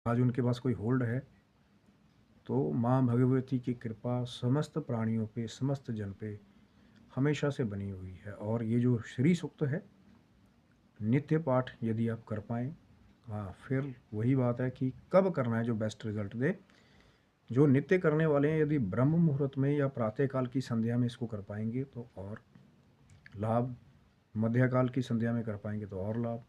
आज उनके पास कोई होल्ड है, तो माँ भगवती की कृपा समस्त प्राणियों पे, समस्त जन पे हमेशा से बनी हुई है। और ये जो श्री सूक्त है, नित्य पाठ यदि आप कर पाएँ, हाँ, फिर वही बात है कि कब करना है जो बेस्ट रिज़ल्ट दे। जो नित्य करने वाले हैं, यदि ब्रह्म मुहूर्त में या प्रातः काल की संध्या में इसको कर पाएँगे तो और लाभ, मध्यकाल की संध्या में कर पाएँगे तो और लाभ,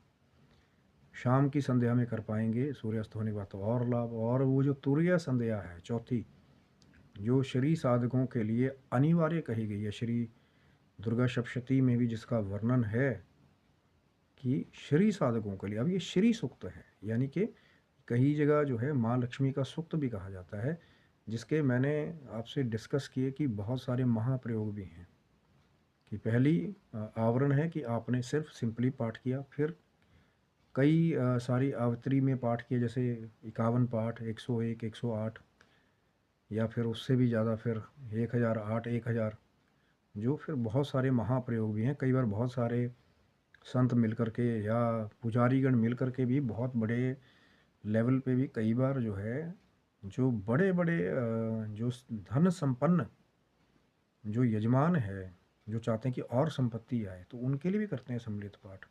शाम की संध्या में कर पाएँगे सूर्यास्त होने के बाद तो और लाभ। और वो जो तुरीय संध्या है चौथी, जो श्री साधकों के लिए अनिवार्य कही गई है, श्री दुर्गा सप्तशती में भी जिसका वर्णन है कि श्री साधकों के लिए, अब ये श्री सूक्त है, यानी कि कई जगह जो है माँ लक्ष्मी का सूक्त भी कहा जाता है, जिसके मैंने आपसे डिस्कस किए कि बहुत सारे महाप्रयोग भी हैं। कि पहली आवरण है कि आपने सिर्फ सिंपली पाठ किया, फिर कई सारी आवृत्ति में पाठ किए, जैसे 51 पाठ, 101, 108 या फिर उससे भी ज़्यादा, फिर 1008, 1000, जो फिर बहुत सारे महाप्रयोग भी हैं। कई बार बहुत सारे संत मिल कर के या पुजारीगण मिल कर के भी बहुत बड़े लेवल पे भी कई बार जो है, जो बड़े बड़े जो धन संपन्न जो यजमान है, जो चाहते हैं कि और संपत्ति आए, तो उनके लिए भी करते हैं सम्मिलित पाठ।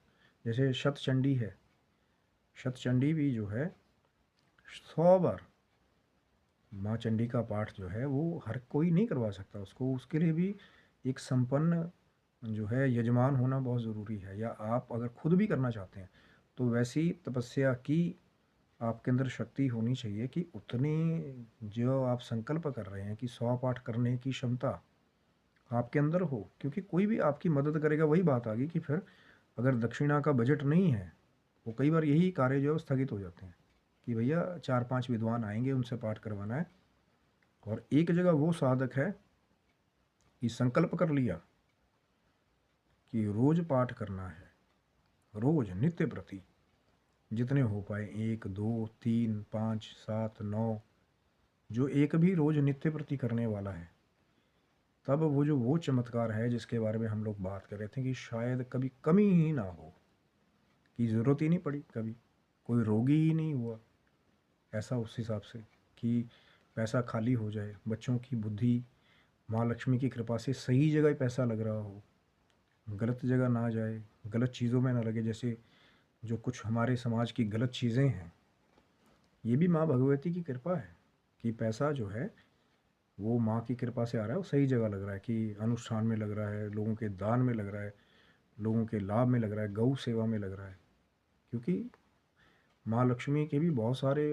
जैसे शतचंडी है, शतचंडी भी जो है 100 बार माँ चंडी का पाठ जो है वो हर कोई नहीं करवा सकता उसको, उसके लिए भी एक संपन्न जो है यजमान होना बहुत ज़रूरी है। या आप अगर खुद भी करना चाहते हैं तो वैसी तपस्या की आपके अंदर शक्ति होनी चाहिए कि उतनी जो आप संकल्प कर रहे हैं कि 100 पाठ करने की क्षमता आपके अंदर हो। क्योंकि कोई भी आपकी मदद करेगा, वही बात आ गई कि फिर अगर दक्षिणा का बजट नहीं है, वो कई बार यही कार्य जो है स्थगित हो जाते हैं कि भैया 4-5 विद्वान आएंगे, उनसे पाठ करवाना है। और एक जगह वो साधक है कि संकल्प कर लिया कि रोज पाठ करना है, रोज नित्य प्रति जितने हो पाए, 1, 2, 3, 5, 7, 9, जो एक भी रोज नित्य प्रति करने वाला है, तब वो चमत्कार है जिसके बारे में हम लोग बात कर रहे थे कि शायद कभी कमी ही ना हो, कि ज़रूरत ही नहीं पड़ी, कभी कोई रोगी ही नहीं हुआ ऐसा, उस हिसाब से कि पैसा खाली हो जाए, बच्चों की बुद्धि माँ लक्ष्मी की कृपा से सही जगह पैसा लग रहा हो, गलत जगह ना जाए, गलत चीज़ों में ना लगे। जैसे जो कुछ हमारे समाज की गलत चीज़ें हैं, ये भी माँ भगवती की कृपा है कि पैसा जो है वो माँ की कृपा से आ रहा है, वो सही जगह लग रहा है, कि अनुष्ठान में लग रहा है, लोगों के दान में लग रहा है, लोगों के लाभ में लग रहा है, गौ सेवा में लग रहा है। क्योंकि माँ लक्ष्मी के भी बहुत सारे